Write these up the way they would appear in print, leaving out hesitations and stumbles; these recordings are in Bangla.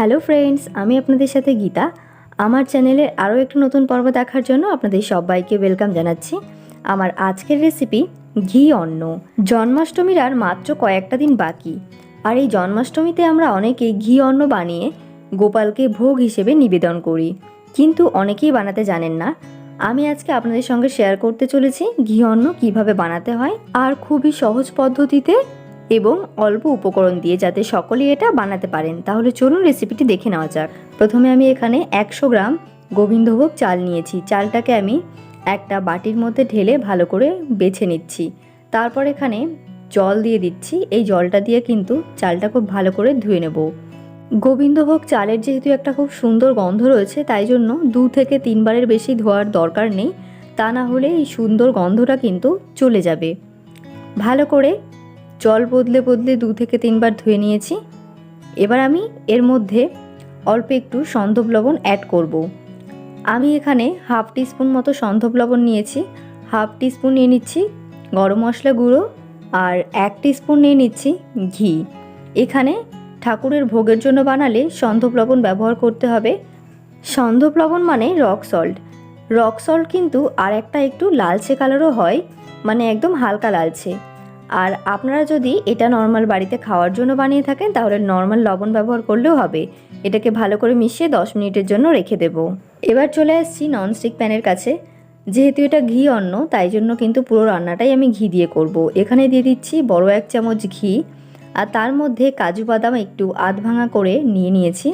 হ্যালো ফ্রেন্ডস, আমি আপনাদের সাথে গীতা। আমার চ্যানেলের আরও একটি নতুন পর্ব দেখার জন্য আপনাদের সবাইকে ওয়েলকাম জানাচ্ছি। আমার আজকের রেসিপি ঘি অন্ন। জন্মাষ্টমীর আর মাত্র কয়েকটা দিন বাকি, আর এই জন্মাষ্টমীতে আমরা অনেকেই ঘি অন্ন বানিয়ে গোপালকে ভোগ হিসেবে নিবেদন করি, কিন্তু অনেকেই বানাতে জানেন না। আমি আজকে আপনাদের সঙ্গে শেয়ার করতে চলেছি ঘি অন্ন কীভাবে বানাতে হয়, আর খুবই সহজ পদ্ধতিতে এবং অল্প উপকরণ দিয়ে, যাতে সকলেই এটা বানাতে পারেন। তাহলে চলুন রেসিপিটি দেখে নেওয়া যাক। প্রথমে আমি এখানে 100 গ্রাম গোবিন্দভোগ চাল নিয়েছি। চালটাকে আমি একটা বাটির মধ্যে ঢেলে ভালো করে বেছে নিচ্ছি। তারপর এখানে জল দিয়ে দিচ্ছি। এই জলটা দিয়ে কিন্তু চালটা খুব ভালো করে ধুয়ে নেব। গোবিন্দভোগ চালের যেহেতু একটা খুব সুন্দর গন্ধ রয়েছে, তাই জন্য 2 থেকে 3 বারের বেশি ধোয়ার দরকার নেই। তা না হলে এই সুন্দর গন্ধটা কিন্তু চলে যাবে। ভালো করে জল বদলে বদলে 2 থেকে 3 বার ধুয়ে নিয়েছি। এবার আমি এর মধ্যে অল্প একটু সন্ধব লবণ অ্যাড করব। আমি এখানে হাফ টিস্পুন মতো সন্ধব লবণ নিয়েছি, হাফ টিস্পুন নিয়ে নিচ্ছি গরম মশলা গুঁড়ো, আর 1 টিস্পুন নিয়ে নিচ্ছি ঘি। এখানে ঠাকুরের ভোগের জন্য বানালে সন্ধব লবণ ব্যবহার করতে হবে। সন্ধব লবণ মানে রক সল্ট। রক সল্ট কিন্তু আর একটা একটু লালচে কালারও হয়, মানে একদম হালকা লালচে। আর আপনারা যদি এটা নর্মাল বাড়িতে খাওয়ার জন্য বানিয়ে থাকেন, তাহলে নর্মাল লবণ ব্যবহার করলেও হবে। এটাকে ভালো করে মিশিয়ে 10 মিনিটের জন্য রেখে দেব। এবার চলে আসছি ননস্টিক প্যানের কাছে। যেহেতু এটা ঘি অন্ন, তাই জন্য কিন্তু পুরো রান্নাটাই আমি ঘি দিয়ে করব। এখানে দিয়ে দিচ্ছি বড় 1 চামচ ঘি, আর তার মধ্যে কাজু বাদাম একটু আধ ভাঙা করে নিয়ে নিয়েছি।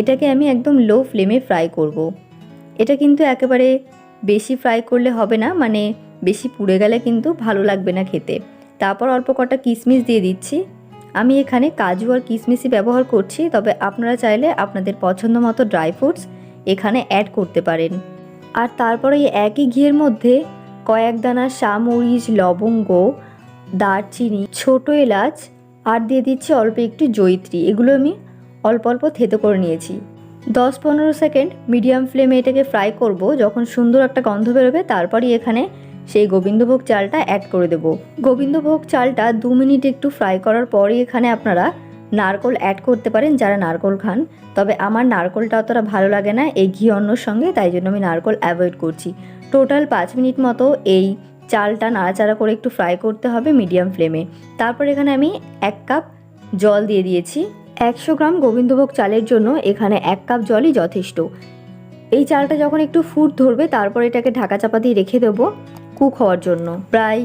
এটাকে আমি একদম লো ফ্লেমে ফ্রাই করব। এটা কিন্তু একেবারে বেশি ফ্রাই করলে হবে না, মানে বেশি পুড়ে গেলে কিন্তু ভালো লাগবে না খেতে। তারপর অল্প কটা কিশমিশ দিয়ে দিচ্ছি। আমি এখানে কাজু আর কিশমিশই ব্যবহার করছি, তবে আপনারা চাইলে আপনাদের পছন্দ মতো ড্রাই ফ্রুটস এখানে অ্যাড করতে পারেন। আর তারপরে এই একই ঘিয়ের মধ্যে কয়েক দানা শামরিচ, লবঙ্গ, দারচিনি, ছোট এলাচ আর দিয়ে দিচ্ছি অল্প একটু জয়িত্রী। এগুলো আমি অল্প অল্প থেতো করে নিয়েছি। 10-15 সেকেন্ড মিডিয়াম ফ্লেমে এটাকে ফ্রাই করব। যখন সুন্দর একটা গন্ধ বেরোবে, তারপরই এখানে সেই গোবিন্দভোগ চালটা অ্যাড করে দেব। গোবিন্দভোগ চালটা 2 মিনিট একটু ফ্রাই করার পরই এখানে আপনারা নারকোল অ্যাড করতে পারেন, যারা নারকোল খান। তবে আমার নারকোলটা অতটা ভালো লাগে না এই ঘি অন্নর সঙ্গে, তাই জন্য আমি নারকোল অ্যাভয়েড করছি। টোটাল 5 মিনিট মতো এই চালটা নাড়াচাড়া করে একটু ফ্রাই করতে হবে মিডিয়াম ফ্লেমে। তারপর এখানে আমি 1 কাপ জল দিয়ে দিয়েছি। 100 গ্রাম গোবিন্দভোগ চালের জন্য এখানে 1 কাপ জলই যথেষ্ট। এই চালটা যখন একটু ফুট ধরবে, তারপর এটাকে ঢাকা চাপা দিয়ে রেখে দেবো কুক হওয়ার জন্য। প্রায়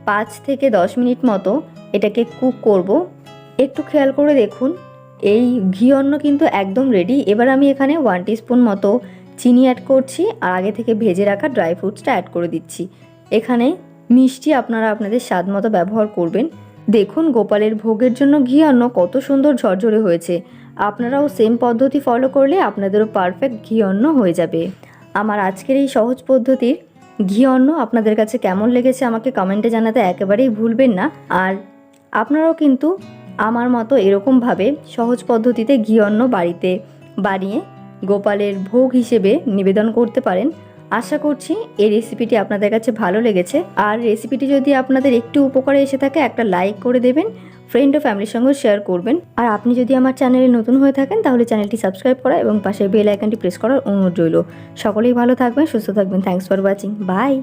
5 থেকে 10 মিনিট মতো এটাকে কুক করব। একটু খেয়াল করে দেখুন, এই ঘি অন্ন কিন্তু একদম রেডি। এবার আমি এখানে 1 টিস্পুন মতো চিনি অ্যাড করছি, আর আগে থেকে ভেজে রাখা ড্রাই ফ্রুটসটা অ্যাড করে দিচ্ছি। এখানে মিষ্টি আপনারা আপনাদের স্বাদ মতো ব্যবহার করবেন। দেখুন গোপালের ভোগের জন্য ঘি অন্ন কত সুন্দর ঝরঝরে হয়েছে। আপনারাও সেম পদ্ধতি ফলো করলে আপনাদেরও পারফেক্ট ঘি অন্ন হয়ে যাবে। আমার আজকের এই সহজ পদ্ধতির ঘি অন্ন আপনাদের কাছে কেমন লেগেছে আমাকে কমেন্টে জানাতে একেবারেই ভুলবেন না। আর আপনারাও কিন্তু আমার মতো এরকমভাবে সহজ পদ্ধতিতে ঘি অন্ন বাড়িতে বানিয়ে গোপালের ভোগ হিসেবে নিবেদন করতে পারেন। আশা করছি এই রেসিপিটি আপনাদের কাছে ভালো লেগেছে। আর রেসিপিটি যদি আপনাদের একটু উপকারে এসে থাকে, একটা লাইক করে দেবেন, ফ্রেন্ড ও ফ্যামিলির সঙ্গে শেয়ার করবেন। আর আপনি যদি আমার চ্যানেলে নতুন হয়ে থাকেন, তাহলে চ্যানেলটি সাবস্ক্রাইব করা এবং পাশের বেল আইকনটি প্রেস করার অনুরোধ রইল। সকলেই ভালো থাকবেন, সুস্থ থাকবেন। Thanks for watching. বাই।